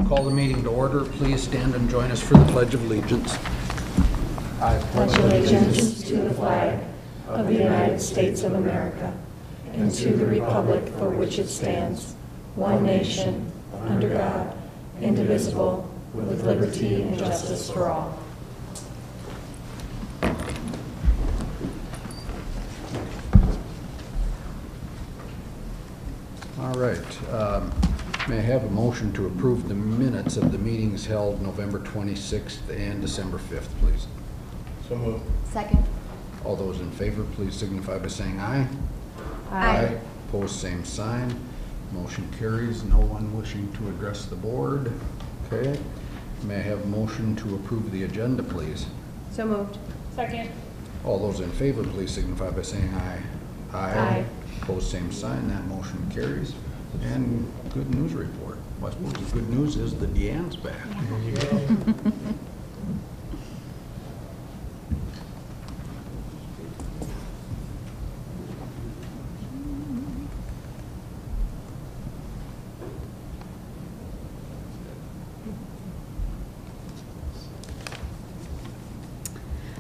Call the meeting to order. Please stand and join us for the Pledge of Allegiance. I pledge allegiance to the flag of the United States of America and to the republic for which it stands, one nation, under God, indivisible, with liberty and justice for all. All right. May I have a motion to approve the minutes of the meetings held November 26th and December 5th, please? So moved. Second. All those in favor, please signify by saying aye. Aye. Opposed, same sign. Motion carries. No one wishing to address the board. Okay. May I have a motion to approve the agenda, please? So moved. Second. All those in favor, please signify by saying aye. Aye. Opposed, same sign. That motion carries. And good news report. Well, I suppose the good news is the Deanne's back. There you go.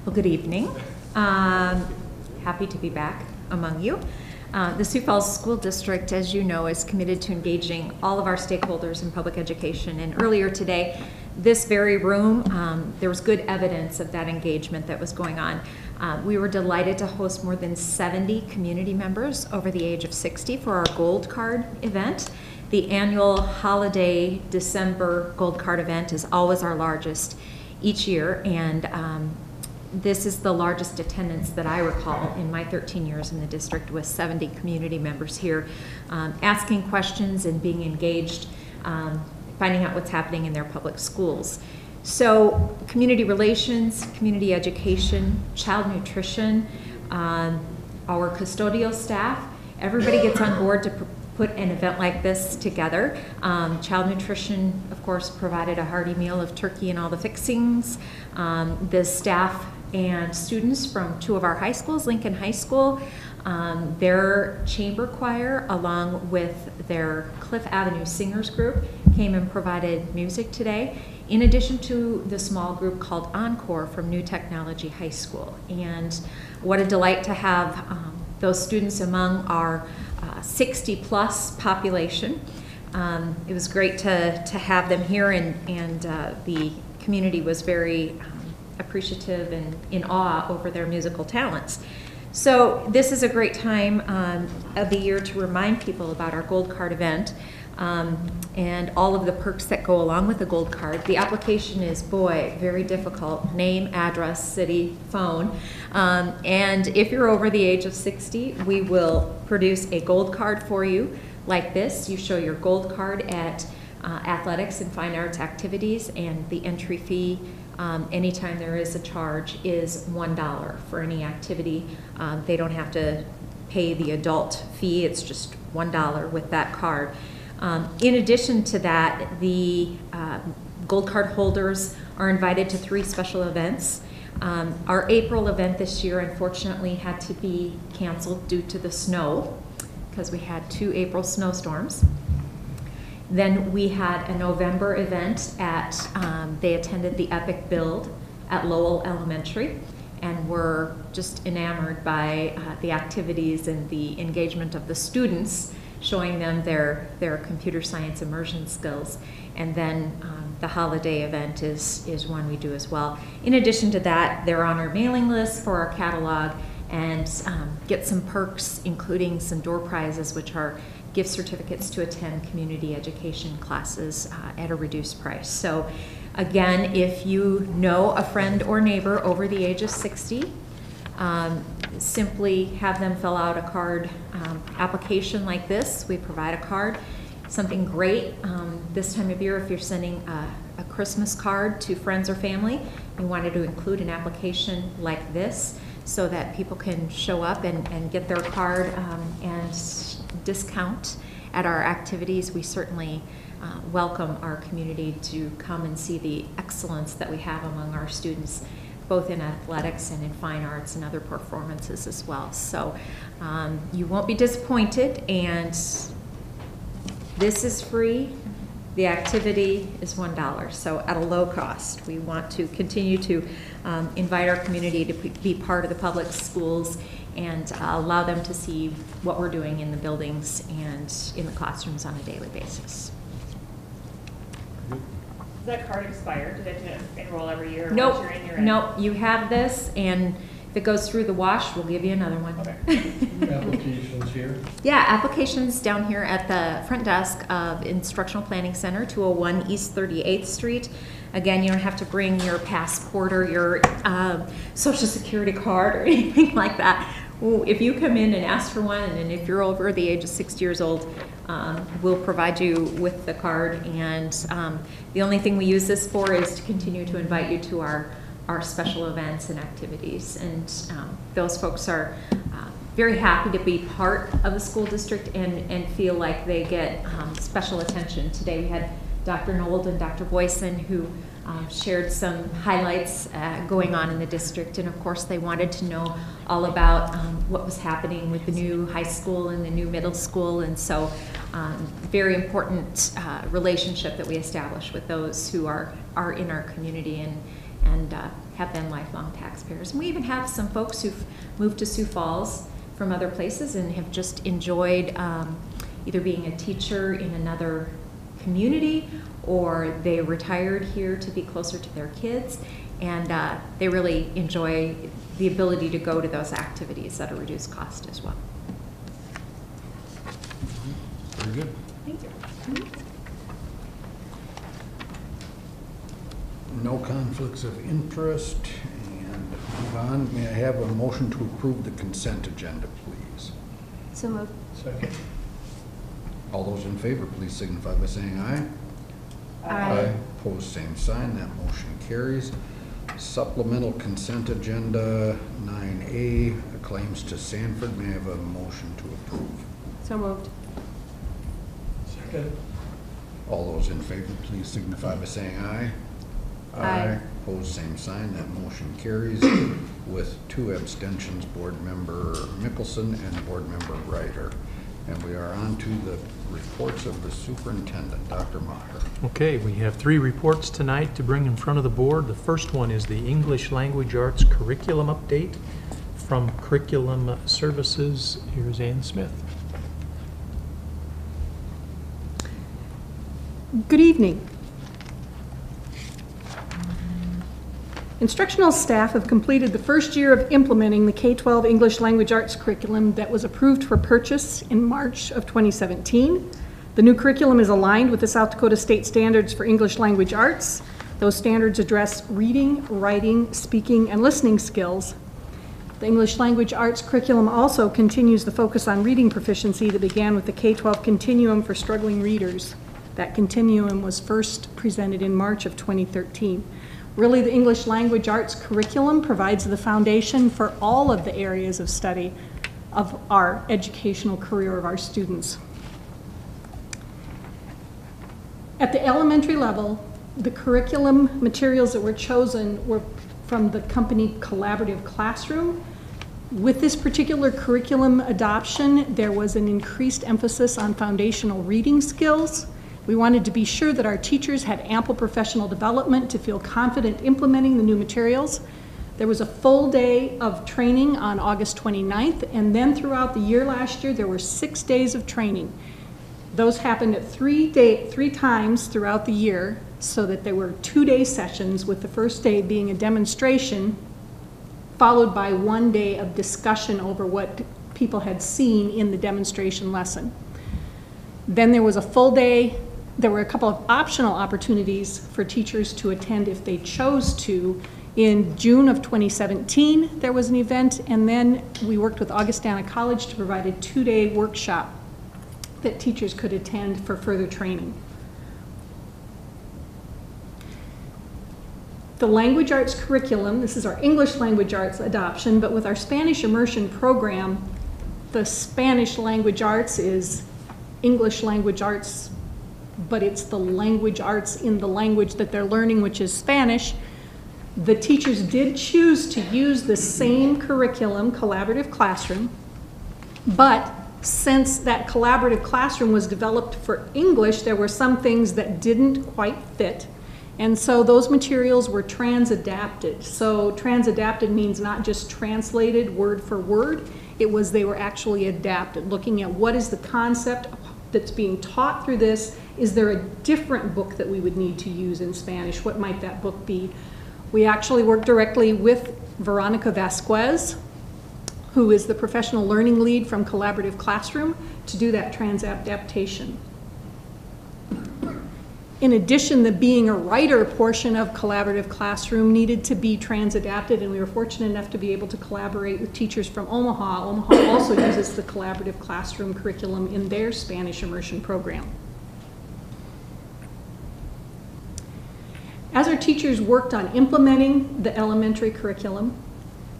Well, good evening. Happy to be back among you. The Sioux Falls School District, as you know, is committed to engaging all of our stakeholders in public education. And earlier today, this very room, there was good evidence of that engagement that was going on. We were delighted to host more than 70 community members over the age of 60 for our Gold Card event. The annual holiday December Gold Card event is always our largest each year, and this is the largest attendance that I recall in my 13 years in the district, with 70 community members here asking questions and being engaged, finding out what's happening in their public schools. So community relations, community education, child nutrition, our custodial staff, everybody gets on board to put an event like this together. Child nutrition, of course, provided a hearty meal of turkey and all the fixings. The staff and students from two of our high schools, Lincoln High School, their chamber choir, along with their Cliff Avenue Singers group, came and provided music today, in addition to the small group called Encore from New Technology High School. And what a delight to have those students among our 60-plus population. It was great to have them here, and the community was very appreciative and in awe over their musical talents. So this is a great time of the year to remind people about our Gold Card event and all of the perks that go along with the Gold Card. The application is, boy, very difficult. Name, address, city, phone. And if you're over the age of 60, we will produce a Gold Card for you like this. You show your Gold Card at athletics and fine arts activities, and the entry fee anytime there is a charge is $1 for any activity. They don't have to pay the adult fee. It's just $1 with that card. In addition to that, the Gold Card holders are invited to 3 special events. Our April event this year, unfortunately, had to be canceled due to the snow, because we had 2 April snowstorms. Then we had a November event at, they attended the Epic Build at Lowell Elementary, and were just enamored by the activities and the engagement of the students, showing them their computer science immersion skills. And then the holiday event is one we do as well. In addition to that, they're on our mailing list for our catalog and get some perks, including some door prizes, which are gift certificates to attend community education classes at a reduced price. So again, if you know a friend or neighbor over the age of 60, simply have them fill out a card application like this. We provide a card. Something great this time of year, if you're sending a Christmas card to friends or family, you wanted to include an application like this so that people can show up and get their card and discount at our activities. We certainly welcome our community to come and see the excellence that we have among our students, both in athletics and in fine arts and other performances as well. So you won't be disappointed, and this is free. The activity is $1, so at a low cost. We want to continue to invite our community to be part of the public schools and allow them to see what we're doing in the buildings and in the classrooms on a daily basis. Does that card expire? Do they have to enroll every year? Nope, Once you're in, you're in? nope, you have this, and if it goes through the wash, we'll give you another one. Okay. Applications here. Yeah, applications down here at the front desk of Instructional Planning Center, 201 East 38th Street. Again, you don't have to bring your passport or your social security card or anything like that. If you come in and ask for one, and if you're over the age of 60 years old, we'll provide you with the card. And the only thing we use this for is to continue to invite you to our special events and activities. And those folks are very happy to be part of the school district and feel like they get special attention. Today we had Dr. Nold and Dr. Boyson who shared some highlights going on in the district, and of course they wanted to know all about what was happening with the new high school and the new middle school, and so very important relationship that we establish with those who are in our community and have been lifelong taxpayers. And we even have some folks who've moved to Sioux Falls from other places and have just enjoyed either being a teacher in another community, or they retired here to be closer to their kids, and they really enjoy the ability to go to those activities at a reduced cost as well. Very good. Thank you. No conflicts of interest, and move on. May I have a motion to approve the consent agenda, please? So moved. Second. All those in favor, please signify by saying aye. Aye. Opposed, same sign. That motion carries. Supplemental consent agenda 9A, claims to Sanford. May I have a motion to approve? So moved. Second. All those in favor, please signify by saying aye. Aye. Opposed, same sign. That motion carries with 2 abstentions, Board Member Mickelson and Board Member Ryder. And we are on to the reports of the superintendent, Dr. Maher. Okay, we have 3 reports tonight to bring in front of the board. The first one is the English Language Arts Curriculum Update from Curriculum Services. Here's Ann Smith. Good evening. Instructional staff have completed the first year of implementing the K-12 English Language Arts curriculum that was approved for purchase in March of 2017. The new curriculum is aligned with the South Dakota State Standards for English Language Arts. Those standards address reading, writing, speaking, and listening skills. The English Language Arts curriculum also continues the focus on reading proficiency that began with the K-12 Continuum for Struggling Readers. That continuum was first presented in March of 2013. Really, the English Language Arts curriculum provides the foundation for all of the areas of study of our educational career of our students. At the elementary level, the curriculum materials that were chosen were from the company Collaborative Classroom. With this particular curriculum adoption, there was an increased emphasis on foundational reading skills. We wanted to be sure that our teachers had ample professional development to feel confident implementing the new materials. There was a full day of training on August 29th, and then throughout the year last year, there were 6 days of training. Those happened at 3 times throughout the year, so that there were 2-day sessions, with the first day being a demonstration, followed by 1 day of discussion over what people had seen in the demonstration lesson. Then there was a full day. There were a couple of optional opportunities for teachers to attend if they chose to. In June of 2017, there was an event, and then we worked with Augustana College to provide a 2-day workshop that teachers could attend for further training. The language arts curriculum, this is our English language arts adoption, but with our Spanish immersion program, the Spanish language arts is English language arts, but it's the language arts in the language that they're learning, which is Spanish. The teachers did choose to use the same curriculum, Collaborative Classroom, but since that collaborative classroom was developed for English, there were some things that didn't quite fit. And so those materials were trans-adapted. So trans-adapted means not just translated word for word, they were actually adapted, looking at what is the concept that's being taught through this. Is there a different book that we would need to use in Spanish? What might that book be? We actually worked directly with Veronica Vasquez, who is the professional learning lead from Collaborative Classroom, to do that trans-adaptation. In addition, the being a writer portion of Collaborative Classroom needed to be trans-adapted, and we were fortunate enough to be able to collaborate with teachers from Omaha. Omaha also uses the Collaborative Classroom curriculum in their Spanish immersion program. As our teachers worked on implementing the elementary curriculum,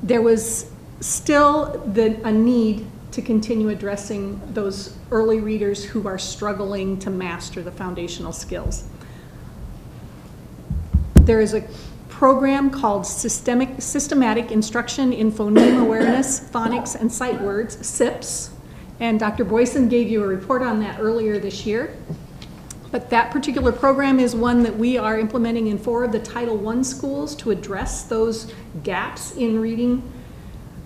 there was still a need to continue addressing those early readers who are struggling to master the foundational skills. There is a program called Systematic Instruction in Phoneme Awareness, Phonics, and Sight Words, SIPS, and Dr. Boyson gave you a report on that earlier this year. But that particular program is one that we are implementing in 4 of the Title I schools to address those gaps in reading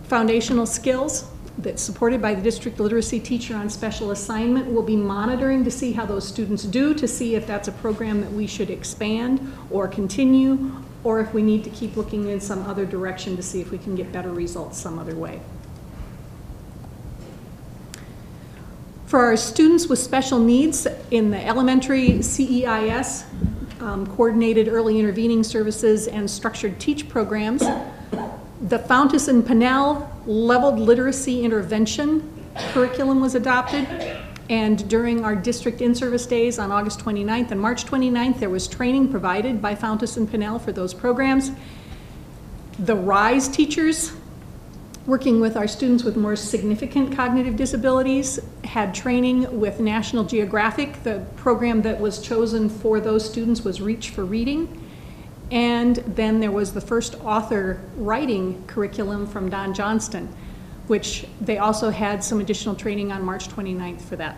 foundational skills. That's supported by the district literacy teacher on special assignment. We'll be monitoring to see how those students do, to see if that's a program that we should expand or continue, or if we need to keep looking in some other direction to see if we can get better results some other way. For our students with special needs in the elementary CEIS, Coordinated Early Intervening Services and Structured Teach programs, the Fountas and Pinnell Leveled Literacy Intervention curriculum was adopted, and during our district in-service days on August 29th and March 29th, there was training provided by Fountas and Pinnell for those programs. The RISE teachers, working with our students with more significant cognitive disabilities, had training with National Geographic. The program that was chosen for those students was Reach for Reading. And then there was the first author writing curriculum from Don Johnston, which they also had some additional training on March 29th for that.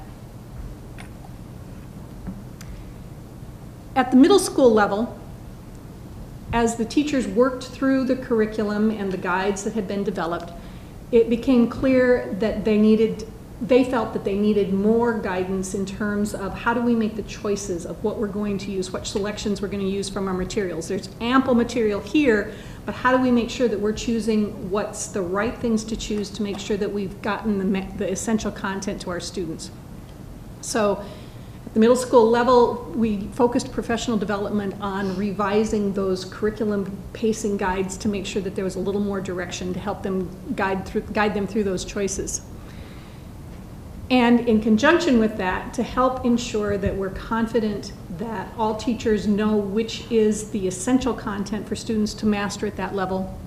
At the middle school level, as the teachers worked through the curriculum and the guides that had been developed, it became clear that they felt that they needed more guidance in terms of how do we make the choices of what we're going to use, what selections we're going to use from our materials. There's ample material here, but how do we make sure that we're choosing what's the right things to choose to make sure that we've gotten the essential content to our students? So at the middle school level, we focused professional development on revising those curriculum pacing guides to make sure that there was a little more direction to help them guide them through those choices. And in conjunction with that, to help ensure that we're confident that all teachers know which is the essential content for students to master at that level,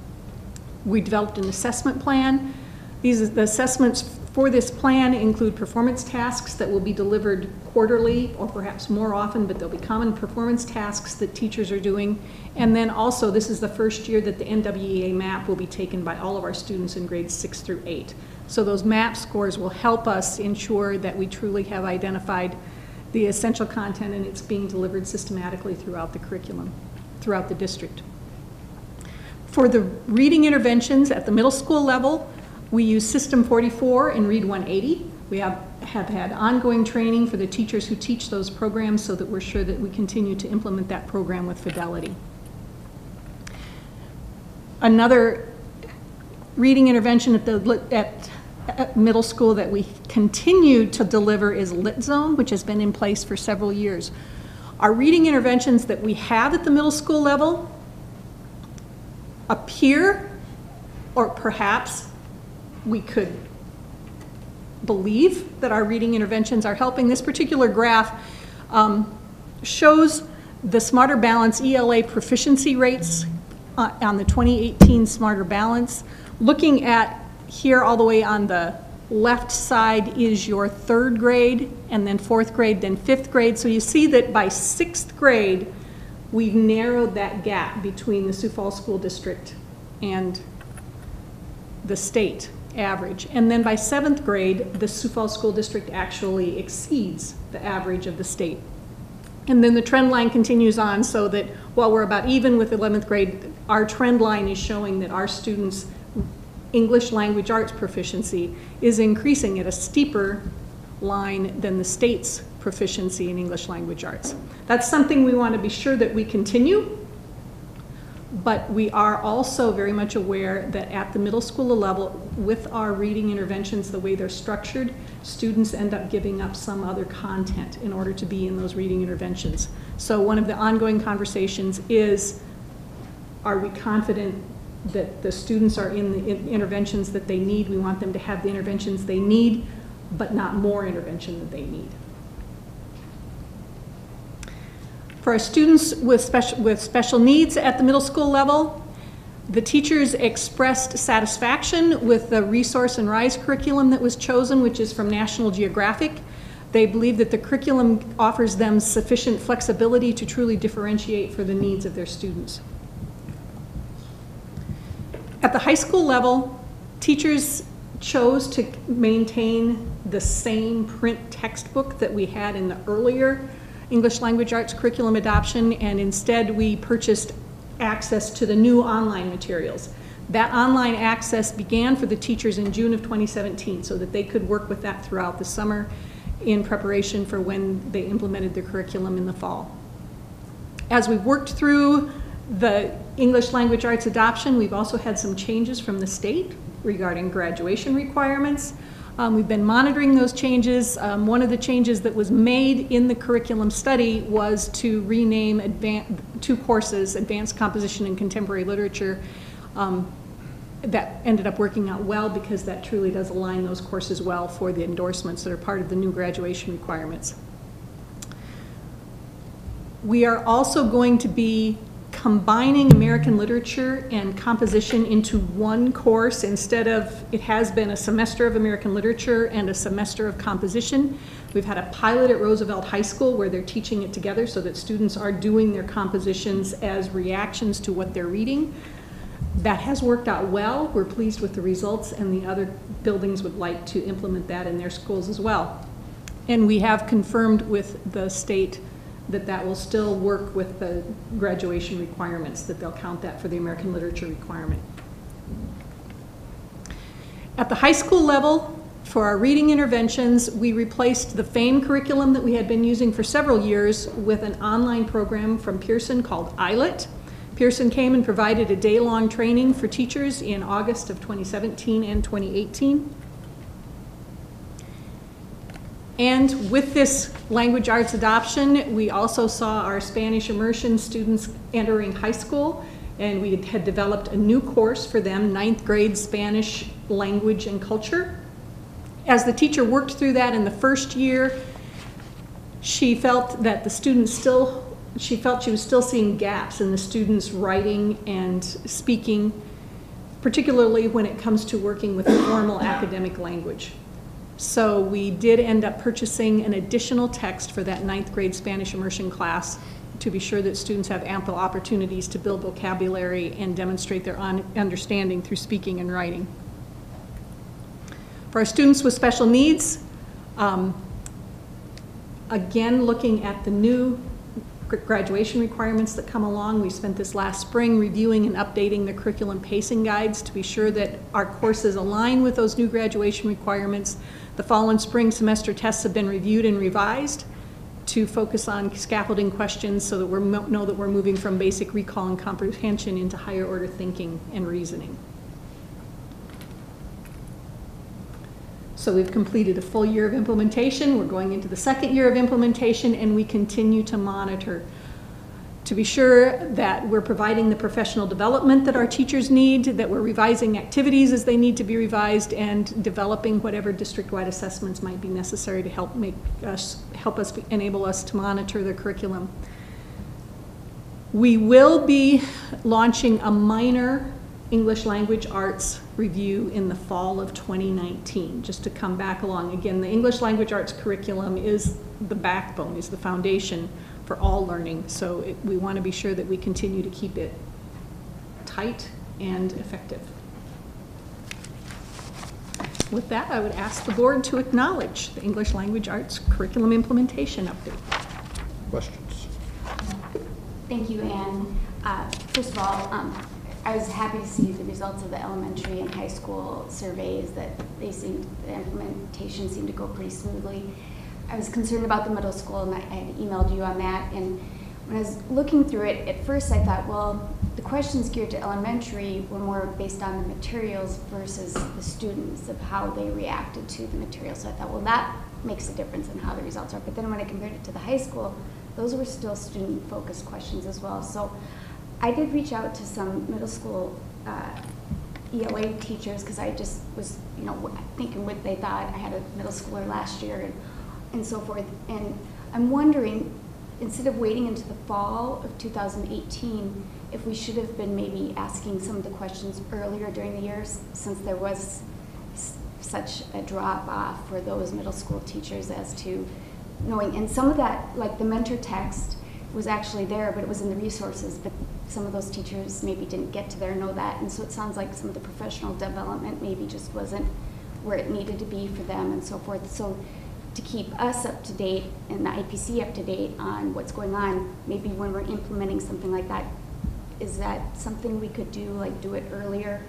we developed an assessment plan. The assessments for this plan include performance tasks that will be delivered quarterly or perhaps more often, but there'll be common performance tasks that teachers are doing. And then also, this is the first year that the NWEA map will be taken by all of our students in grades 6 through 8. So those MAP scores will help us ensure that we truly have identified the essential content and it's being delivered systematically throughout the curriculum, throughout the district. For the reading interventions at the middle school level, we use System 44 and Read 180. We have had ongoing training for the teachers who teach those programs so that we're sure that we continue to implement that program with fidelity. Another reading intervention at middle school that we continue to deliver is Lit Zone, which has been in place for several years. Our reading interventions that we have at the middle school level appear, or perhaps we could believe that our reading interventions are helping. This particular graph shows the Smarter Balance ELA proficiency rates on the 2018 Smarter Balance. Looking at here all the way on the left side is your 3rd grade, and then 4th grade, then 5th grade. So you see that by 6th grade, we've narrowed that gap between the Sioux Falls School District and the state. average. And then by 7th grade, the Sioux Falls School District actually exceeds the average of the state. And then the trend line continues on, so that while we're about even with 11th grade, our trend line is showing that our students' English language arts proficiency is increasing at a steeper line than the state's proficiency in English language arts. That's something we want to be sure that we continue, but we are also very much aware that at the middle school level, with our reading interventions, the way they're structured, students end up giving up some other content in order to be in those reading interventions. So one of the ongoing conversations is, are we confident that the students are in the interventions that they need? We want them to have the interventions they need, but not more intervention than they need. For our students with special needs at the middle school level, the teachers expressed satisfaction with the Resource and Rise curriculum that was chosen, which is from National Geographic. They believe that the curriculum offers them sufficient flexibility to truly differentiate for the needs of their students. At the high school level, teachers chose to maintain the same print textbook that we had in the earlier English language arts curriculum adoption, and instead we purchased access to the new online materials. That online access began for the teachers in June of 2017, so that they could work with that throughout the summer in preparation for when they implemented their curriculum in the fall. As we've worked through the English language arts adoption, we've also had some changes from the state regarding graduation requirements. We've been monitoring those changes. One of the changes that was made in the curriculum study was to rename two courses, Advanced Composition and Contemporary Literature. That ended up working out well, because that truly does align those courses well for the endorsements that are part of the new graduation requirements. We are also going to be combining American literature and composition into one course, instead of, it has been a semester of American literature and a semester of composition. We've had a pilot at Roosevelt High School where they're teaching it together, so that students are doing their compositions as reactions to what they're reading. That has worked out well. We're pleased with the results, and the other buildings would like to implement that in their schools as well. And we have confirmed with the state that that will still work with the graduation requirements, that they'll count that for the American literature requirement. At the high school level, for our reading interventions, we replaced the FAME curriculum that we had been using for several years with an online program from Pearson called ILET. Pearson came and provided a day-long training for teachers in August of 2017 and 2018. And with this language arts adoption, we also saw our Spanish immersion students entering high school, and we had developed a new course for them, 9th grade Spanish language and culture. As the teacher worked through that in the first year, she felt that the students she was still seeing gaps in the students' writing and speaking, particularly when it comes to working with formal academic language. So we did end up purchasing an additional text for that 9th grade Spanish immersion class to be sure that students have ample opportunities to build vocabulary and demonstrate their understanding through speaking and writing. For our students with special needs, again, looking at the new graduation requirements that come along, we spent this last spring reviewing and updating the curriculum pacing guides to be sure that our courses align with those new graduation requirements. The fall and spring semester tests have been reviewed and revised to focus on scaffolding questions, so that we know that we're moving from basic recall and comprehension into higher order thinking and reasoning. So we've completed a full year of implementation. We're going into the second year of implementation, and we continue to monitor to be sure that we're providing the professional development that our teachers need, that we're revising activities as they need to be revised, and developing whatever district-wide assessments might be necessary to help enable us to monitor the curriculum. We will be launching a minor English language arts review in the fall of 2019, just to come back along. Again, the English language arts curriculum is the backbone, is the foundation for all learning, so we want to be sure that we continue to keep it tight and effective. with that, I would ask the board to acknowledge the English Language Arts Curriculum Implementation Update. Questions? Thank you, Anne. First of all, I was happy to see the results of the elementary and high school surveys, that the implementation seemed to go pretty smoothly. I was concerned about the middle school, and I had emailed you on that. And when I was looking through it, at first I thought, well, the questions geared to elementary were more based on the materials versus the students, of how they reacted to the materials. So I thought, well, that makes a difference in how the results are. But then when I compared it to the high school, those were still student-focused questions as well. So I did reach out to some middle school ELA teachers, because I just was, thinking what they thought. I had a middle schooler last year and so forth. And I'm wondering, instead of waiting into the fall of 2018, if we should have been maybe asking some of the questions earlier during the years, since there was such a drop-off for those middle school teachers as to knowing. And some of that, like the mentor text, was actually there, but it was in the resources, but some of those teachers maybe didn't get to know that. And so it sounds like some of the professional development maybe just wasn't where it needed to be for them and so forth. So to keep us up to date and the IPC up to date on what's going on, maybe when we're implementing something like that, is that something we could do, like do it earlier,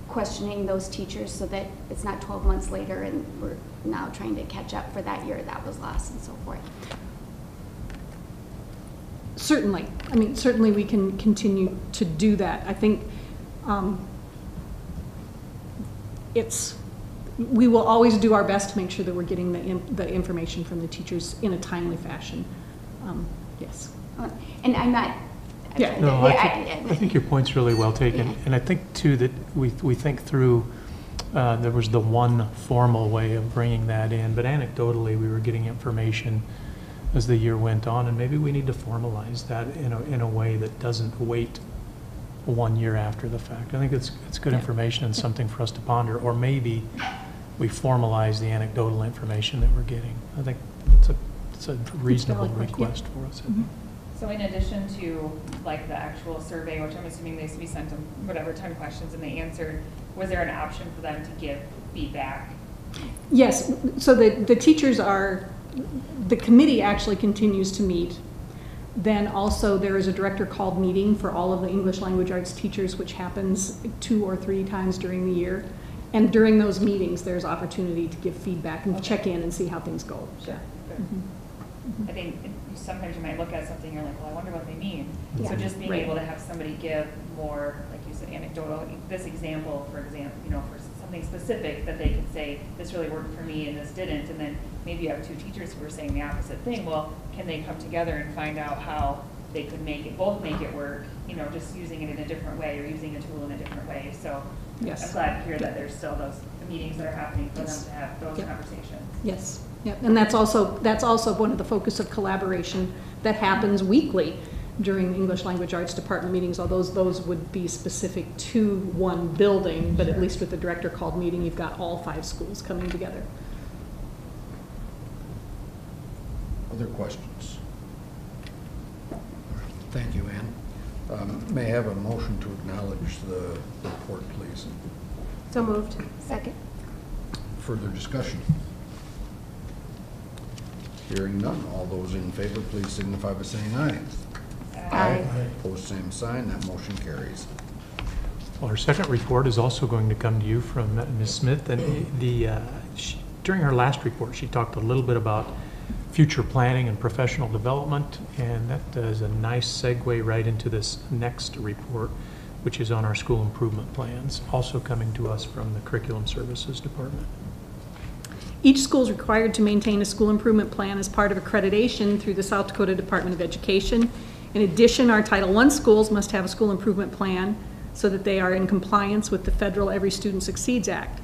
questioning those teachers, so that it's not 12 months later and we're now trying to catch up for that year that was lost and so forth? Certainly. I mean, certainly we can continue to do that. I think we will always do our best to make sure that we're getting the information from the teachers in a timely fashion. Yes. And I'm not. Yeah. No, I think your point's really well taken. Yeah. And I think, too, that we think through, there was the one formal way of bringing that in, but anecdotally we were getting information as the year went on, and maybe we need to formalize that in a way that doesn't wait 1 year after the fact. I think it's good information and something for us to ponder, or maybe we formalize the anecdotal information that we're getting. I think it's a reasonable request for us. Mm-hmm. So in addition to like the actual survey, which I'm assuming we sent them whatever 10 questions and they answered, was there an option for them to give feedback? Yes. So the teachers the committee actually continues to meet. Then also there is a director called meeting for all of the English Language Arts teachers, which happens 2 or 3 times during the year. And during those meetings, there's opportunity to give feedback and check in and see how things go. Sure. I think sometimes you might look at something, you're like, well, I wonder what they mean. Yeah. So just being Right. able to have somebody give more, like you said, anecdotal, this example, for example, for something specific that they could say, this really worked for me and this didn't. And then maybe you have 2 teachers who are saying the opposite thing. Well, can they come together and find out how they could both make it work, just using it in a different way or using a tool in a different way. So Yes. I'm glad to hear that there's still those meetings that are happening for them to have those conversations. Yes. Yeah. And that's also one of the focus of collaboration that happens weekly during the English Language Arts Department meetings, although those would be specific to one building, but at least with the director called meeting, you've got all 5 schools coming together. Other questions? Thank you, Ann. May I have a motion to acknowledge the report, please? So moved. Second. Further discussion? Hearing none, all those in favor, please signify by saying aye. Aye. Opposed, same sign, that motion carries. Well, our second report is also going to come to you from Ms. Smith. And during her last report, she talked a little bit about future planning and professional development, and that is a nice segue right into this next report, which is on our school improvement plans, also coming to us from the Curriculum Services Department. Each school is required to maintain a school improvement plan as part of accreditation through the South Dakota Department of Education. In addition, our Title I schools must have a school improvement plan so that they are in compliance with the federal Every Student Succeeds Act.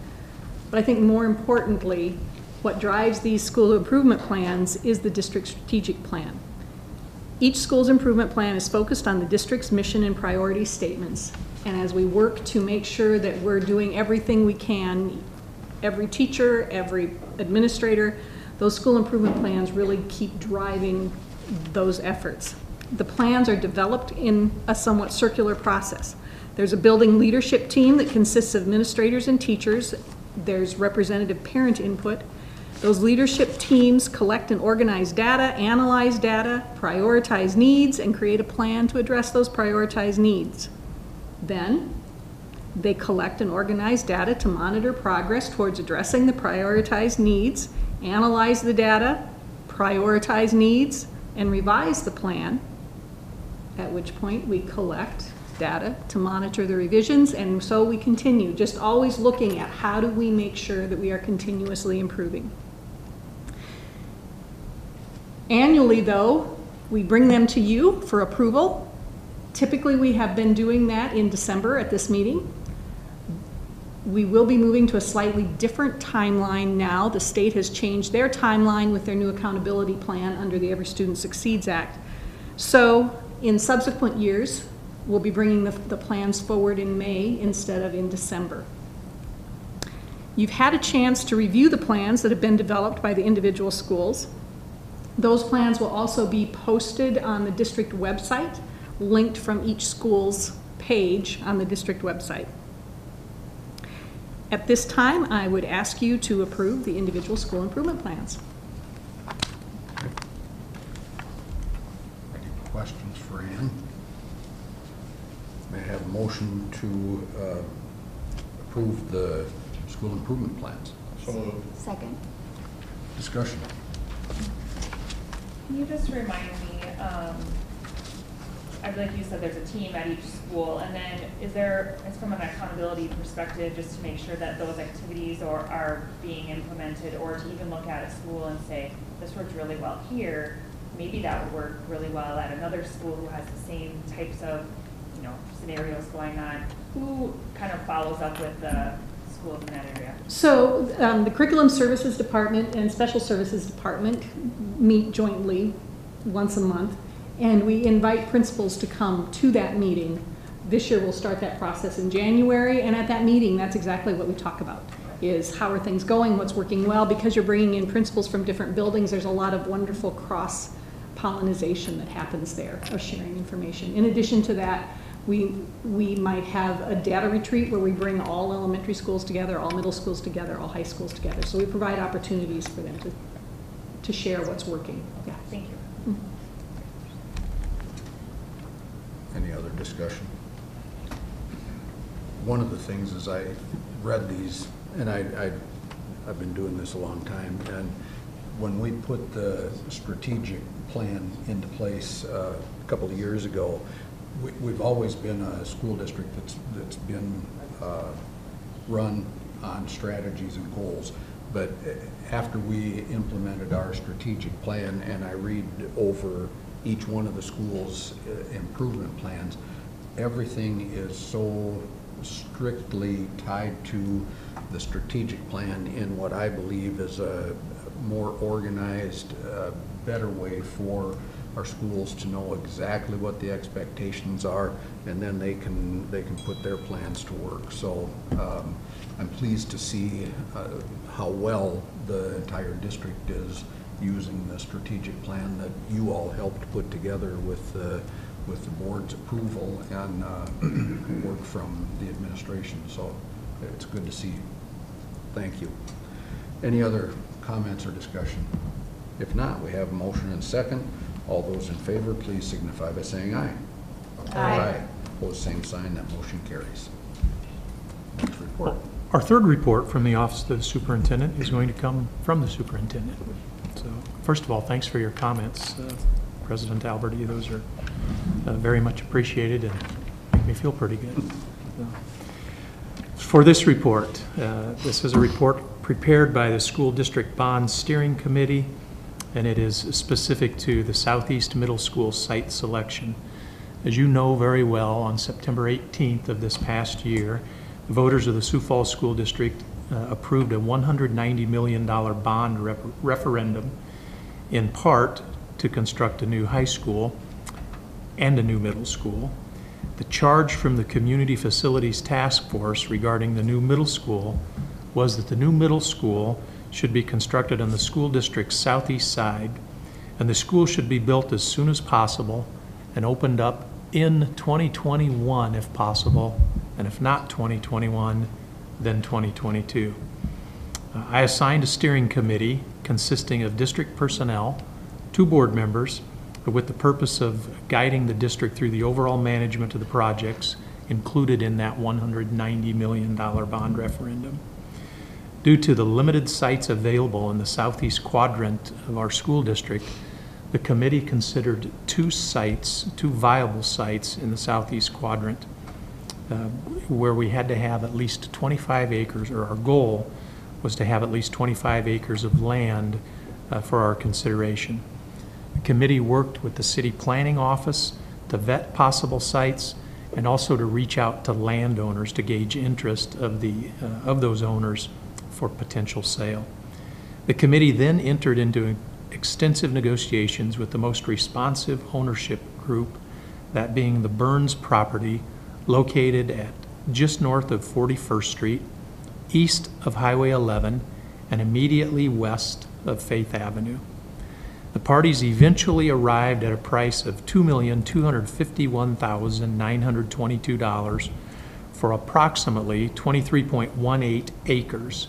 But I think more importantly, what drives these school improvement plans is the district strategic plan. Each school's improvement plan is focused on the district's mission and priority statements. And as we work to make sure that we're doing everything we can, every teacher, every administrator, those school improvement plans really keep driving those efforts. The plans are developed in a somewhat circular process. There's a building leadership team that consists of administrators and teachers There's representative parent input. Those leadership teams collect and organize data, analyze data, prioritize needs, and create a plan to address those prioritized needs. Then, they collect and organize data to monitor progress towards addressing the prioritized needs, analyze the data, prioritize needs, and revise the plan, at which point we collect data to monitor the revisions, and so we continue, just always looking at how do we make sure that we are continuously improving. Annually, though, we bring them to you for approval. Typically, we have been doing that in December at this meeting. We will be moving to a slightly different timeline now. The state has changed their timeline with their new accountability plan under the Every Student Succeeds Act. So in subsequent years, we'll be bringing the plans forward in May instead of in December. You've had a chance to review the plans that have been developed by the individual schools. Those plans will also be posted on the district website, linked from each school's page on the district website. At this time, I would ask you to approve the individual school improvement plans. Any questions for Ann? May I have a motion to approve the school improvement plans? So moved. Second. Discussion. Can you just remind me, like you said, there's a team at each school, and then is there, as from an accountability perspective, just to make sure that those activities are being implemented, or to even look at a school and say, this worked really well here, maybe that would work really well at another school who has the same types of, scenarios going on? Who kind of follows up with the schools in that area? So the Curriculum Services Department and Special Services Department meet jointly once a month, and we invite principals to come to that meeting. This year we'll start that process in January, and at that meeting, that's exactly what we talk about, is how are things going, what's working well. Because you're bringing in principals from different buildings, there's a lot of wonderful cross-pollinization that happens there of sharing information. In addition to that, we might have a data retreat where we bring all elementary schools together, all middle schools together, all high schools together. So we provide opportunities for them to share what's working. Yeah. Thank you. Mm-hmm. Any other discussion? One of the things is I read these, and I've been doing this a long time, and when we put the strategic plan into place a couple of years ago, we've always been a school district that's been run on strategies and goals. But after we implemented our strategic plan, and I read over each one of the schools' improvement plans, everything is so strictly tied to the strategic plan in what I believe is a more organized, better way for our schools to know exactly what the expectations are, and then they can put their plans to work. So I'm pleased to see how well the entire district is using the strategic plan that you all helped put together with the board's approval and work from the administration. So it's good to see. Thank you. Any other comments or discussion? If not, we have a motion and second. All those in favor, please signify by saying aye. Aye. Opposed, same sign. That motion carries. Next report. Our third report from the Office of the Superintendent is going to come from the superintendent. So, first of all, thanks for your comments, President Alberti. Those are very much appreciated and make me feel pretty good. For this report, this is a report prepared by the School District Bond Steering Committee, and it is specific to the Southeast Middle School site selection. As you know very well, on September 18th of this past year, the voters of the Sioux Falls School District approved a $190 million bond referendum, in part to construct a new high school and a new middle school. The charge from the Community Facilities Task Force regarding the new middle school was that the new middle school should be constructed on the school district's southeast side, and the school should be built as soon as possible and opened up in 2021 if possible, and if not 2021, than 2022. I assigned a steering committee consisting of district personnel, 2 board members, with the purpose of guiding the district through the overall management of the projects included in that $190 million bond referendum. Due to the limited sites available in the southeast quadrant of our school district, the committee considered 2 viable sites in the southeast quadrant where we had to have at least 25 acres, or our goal was to have at least 25 acres of land for our consideration. The committee worked with the city planning office to vet possible sites and also to reach out to landowners to gauge interest of those owners for potential sale. The committee then entered into extensive negotiations with the most responsive ownership group, that being the Burns property located at just north of 41st Street, east of Highway 11, and immediately west of Faith Avenue. The parties eventually arrived at a price of $2,251,922 for approximately 23.18 acres.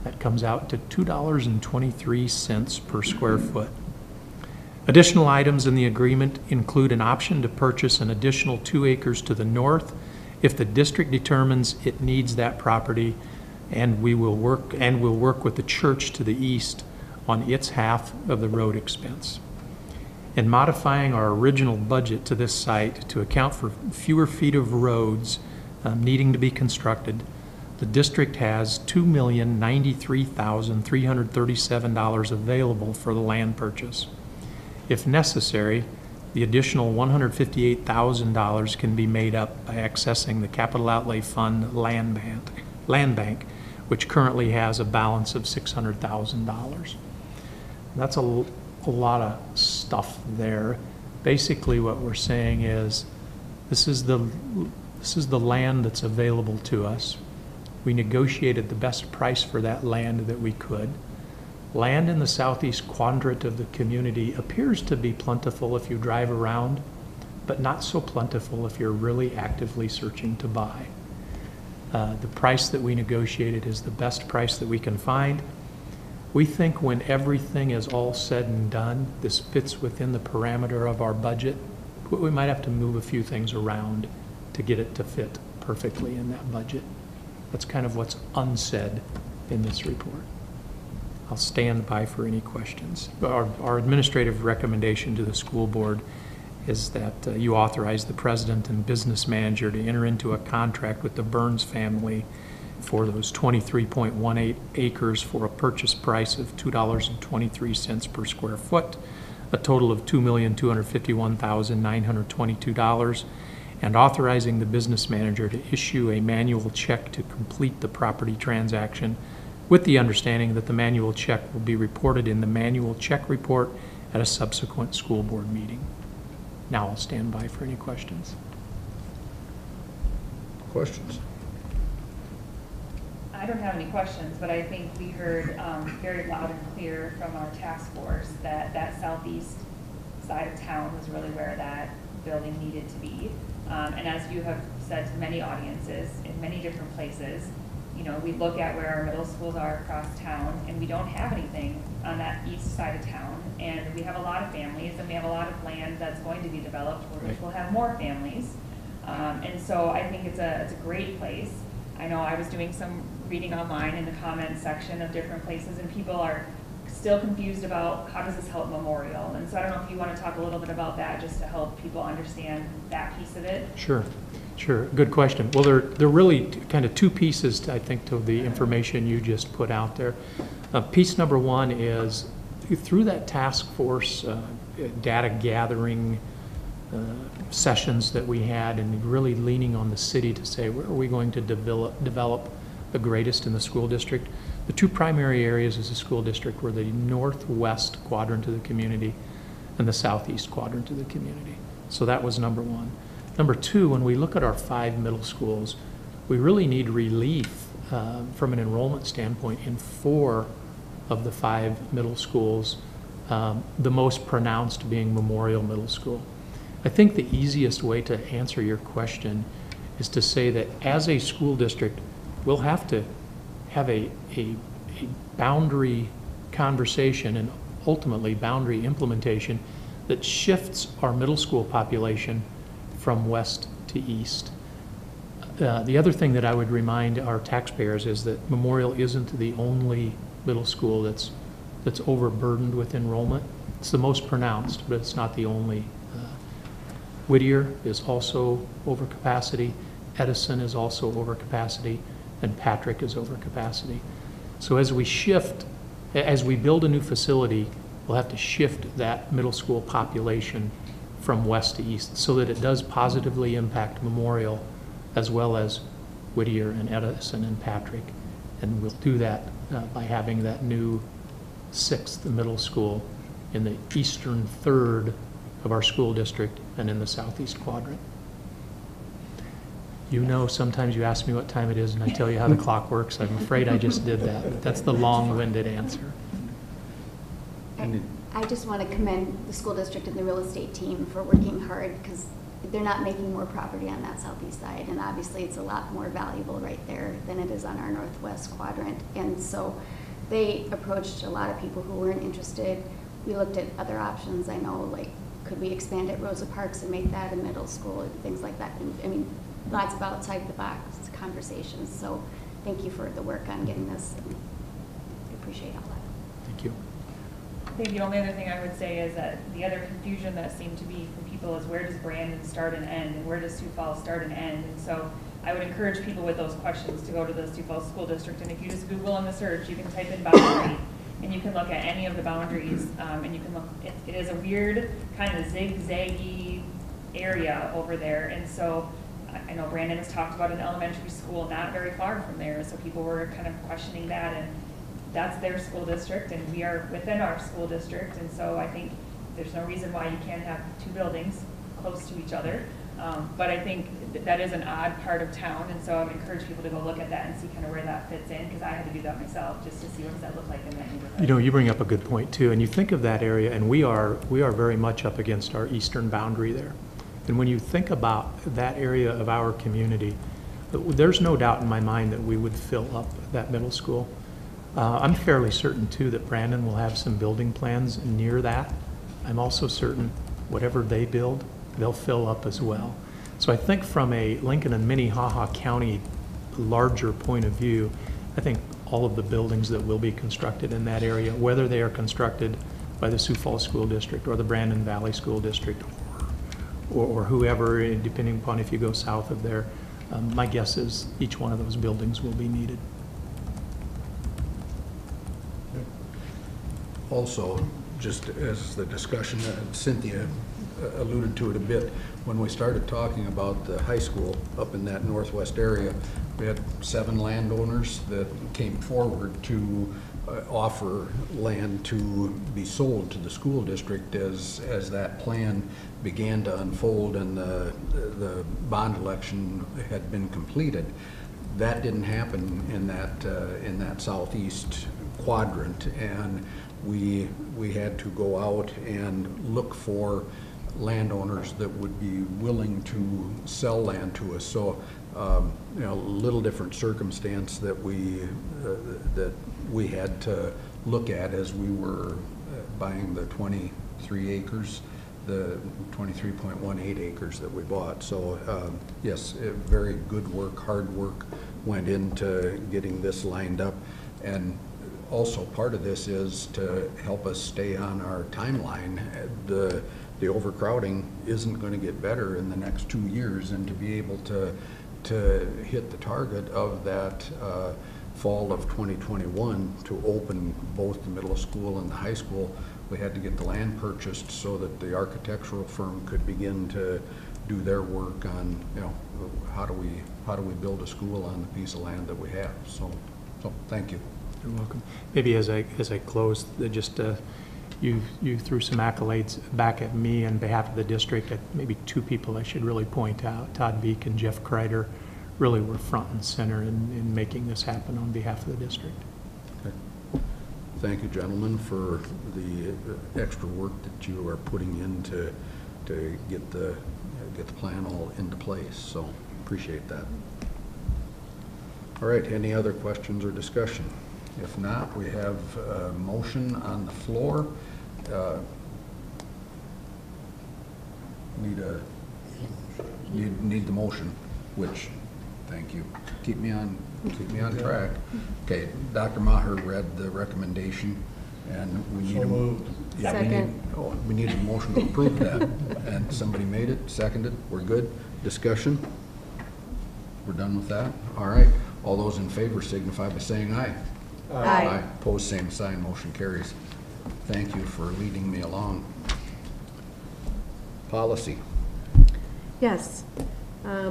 That comes out to $2.23 per square foot. Additional items in the agreement include an option to purchase an additional 2 acres to the north if the district determines it needs that property, and we'll work with the church to the east on its half of the road expense. In modifying our original budget to this site to account for fewer feet of roads needing to be constructed, the district has $2,093,337 available for the land purchase. If necessary, the additional $158,000 can be made up by accessing the Capital Outlay Fund land bank, which currently has a balance of $600,000. That's a lot of stuff there. Basically, what we're saying is this is the land that's available to us. We negotiated the best price for that land that we could. Land in the southeast quadrant of the community appears to be plentiful if you drive around, but not so plentiful if you're really actively searching to buy. The price that we negotiated is the best price that we can find. We think when everything is all said and done, this fits within the parameter of our budget. We might have to move a few things around to get it to fit perfectly in that budget. That's kind of what's unsaid in this report. I'll stand by for any questions. Our administrative recommendation to the school board is that you authorize the president and business manager to enter into a contract with the Burns family for those 23.18 acres for a purchase price of $2.23 per square foot, a total of $2,251,922, and authorizing the business manager to issue a manual check to complete the property transaction, with the understanding that the manual check will be reported in the manual check report at a subsequent school board meeting. Now I'll stand by for any questions. Questions? I don't have any questions, but I think we heard very loud and clear from our task force that that southeast side of town was really where that building needed to be. And as you have said to many audiences in many different places, you know, we look at where our middle schools are across town, and we don't have anything on that east side of town. And we have a lot of families, and we have a lot of land that's going to be developed, which will have more families. And so I think it's a great place. I know I was doing some reading online in the comments section of different places, and people are still confused about how does this help Memorial. And so I don't know if you want to talk a little bit about that, just to help people understand that piece of it. Sure. Good question. Well, there are really kind of 2 pieces, I think, to the information you just put out there. Piece number 1 is through that task force data gathering sessions that we had, and really leaning on the city to say, where are we going to develop the greatest in the school district? The 2 primary areas as a school district were the northwest quadrant of the community and the southeast quadrant of the community. So that was number 1. Number 2, when we look at our 5 middle schools, we really need relief from an enrollment standpoint in 4 of the 5 middle schools, the most pronounced being Memorial Middle School. I think the easiest way to answer your question is to say that as a school district, we'll have to have a boundary conversation and ultimately boundary implementation that shifts our middle school population from west to east. The other thing that I would remind our taxpayers is that Memorial isn't the only middle school that's overburdened with enrollment. It's the most pronounced, but it's not the only. Whittier is also over capacity, Edison is also over capacity, and Patrick is over capacity. So as we build a new facility, we'll have to shift that middle school population from west to east so that it does positively impact Memorial as well as Whittier and Edison and Patrick. And we'll do that by having that new 6th middle school in the eastern third of our school district and in the southeast quadrant. You know, sometimes you ask me what time it is and I tell you how the clock works. I'm afraid I just did that. But that's the long-winded answer. I just want to commend the school district and the real estate team for working hard, because they're not making more property on that southeast side, and obviously it's a lot more valuable right there than it is on our northwest quadrant. And so they approached a lot of people who weren't interested. We looked at other options. I know, like, could we expand at Rosa Parks and make that a middle school and things like that. And, I mean, lots of outside the box conversations. So thank you for the work on getting this. I appreciate all that. Thank you. I think the only other thing I would say is that the other confusion that seemed to be from people is, where does Brandon start and end, and where does Sioux Falls start and end? And so I would encourage people with those questions to go to the Sioux Falls School District, and if you just Google in the search, you can type in boundary, and you can look at any of the boundaries, and you can look, it is a weird kind of zigzaggy area over there. And so I know Brandon has talked about an elementary school not very far from there, so people were kind of questioning that, and that's their school district, and we are within our school district. And so I think there's no reason why you can't have two buildings close to each other. But I think that is an odd part of town, and so I would encourage people to go look at that and see kind of where that fits in, because I had to do that myself just to see what does that look like in that neighborhood. You know, you bring up a good point too, and you think of that area, and we are very much up against our eastern boundary there. And when you think about that area of our community, there's no doubt in my mind that we would fill up that middle school. I'm fairly certain too that Brandon will have some building plans near that. I'm also certain whatever they build, they'll fill up as well. So I think from a Lincoln and Minnehaha County larger point of view, I think all of the buildings that will be constructed in that area, whether they are constructed by the Sioux Falls School District or the Brandon Valley School District or whoever, depending upon if you go south of there, my guess is each one of those buildings will be needed. Also, just as the discussion, Cynthia alluded to it a bit, when we started talking about the high school up in that northwest area, we had 7 landowners that came forward to offer land to be sold to the school district as that plan began to unfold and the bond election had been completed. That didn't happen in that southeast quadrant, and we had to go out and look for landowners that would be willing to sell land to us. So you know, a little different circumstance that we had to look at as we were buying the 23 acres, the 23.18 acres that we bought. So yes, very good work, hard work went into getting this lined up. And also part of this is to help us stay on our timeline. The overcrowding isn't going to get better in the next 2 years, and to be able to hit the target of that fall of 2021 to open both the middle school and the high school, we had to get the land purchased so that the architectural firm could begin to do their work on, you know, how do we build a school on the piece of land that we have. So thank you. You're welcome. Maybe as I close, just you threw some accolades back at me on behalf of the district. Maybe 2 people I should really point out. Todd Beek and Jeff Kreider really were front and center in making this happen on behalf of the district. Okay. Thank you, gentlemen, for the extra work that you are putting in to get the plan all into place. So appreciate that. All right, any other questions or discussion? If not, we have a motion on the floor. Need the motion, which, thank you. Keep me on track. Okay, Dr. Maher read the recommendation, and we need So a. moved. Yeah, we need a motion to approve that. And somebody made it, seconded, we're good. Discussion? We're done with that? All right, all those in favor signify by saying aye. Aye. Pose same sign, motion carries. Thank you for leading me along. Policy. Yes.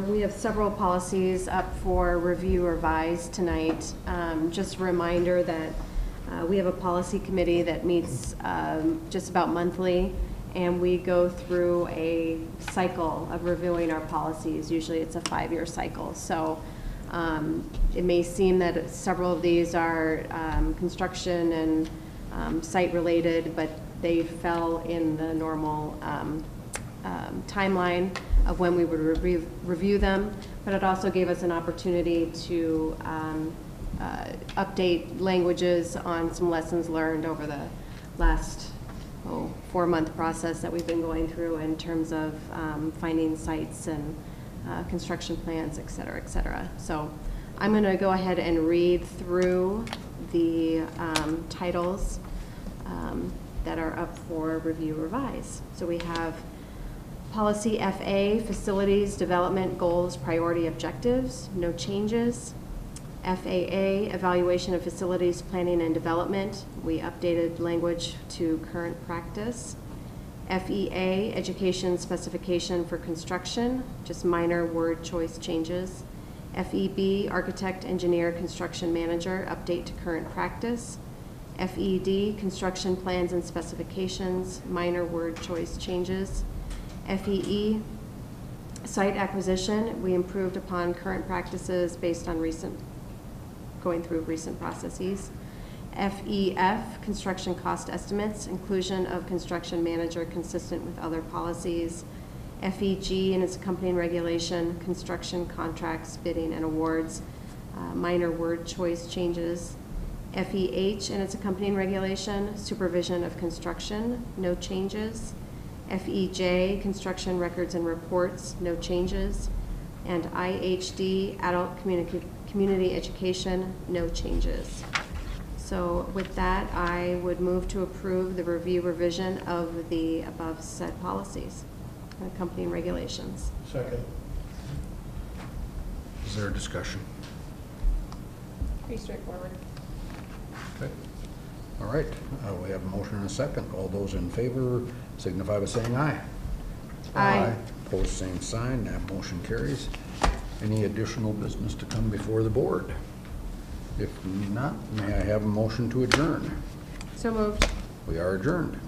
We have several policies up for review or revise tonight. Just a reminder that we have a policy committee that meets just about monthly, and we go through a cycle of reviewing our policies. Usually it's a 5-year cycle. So it may seem that several of these are construction and site related, but they fell in the normal timeline of when we would review them, but it also gave us an opportunity to update languages on some lessons learned over the last 4-month process that we've been going through in terms of finding sites and construction plans, et cetera, et cetera. So I'm going to go ahead and read through the titles that are up for review revise. So we have Policy FA, Facilities Development Goals, Priority Objectives, no changes. FAA, Evaluation of Facilities Planning and Development, we updated language to current practice. FEA, Education Specification for Construction, just minor word choice changes. FEB, Architect, Engineer, Construction Manager, update to current practice. FED, Construction Plans and Specifications, minor word choice changes. FEE, Site Acquisition, we improved upon current practices based on going through recent processes. FEF, Construction Cost Estimates, inclusion of Construction Manager consistent with other policies. FEG and its accompanying regulation, Construction Contracts, Bidding and Awards, minor word choice changes. FEH and its accompanying regulation, Supervision of Construction, no changes. FEJ, Construction Records and Reports, no changes. And IHD, Adult Community Education, no changes. So with that, I would move to approve the review revision of the above said policies and accompanying regulations. Second. Is there a discussion? Pretty straightforward. Okay. All right, we have a motion and a second. All those in favor signify by saying aye. Aye. Pose same sign, that motion carries. Any additional business to come before the board? If not, may I have a motion to adjourn? So moved. We are adjourned.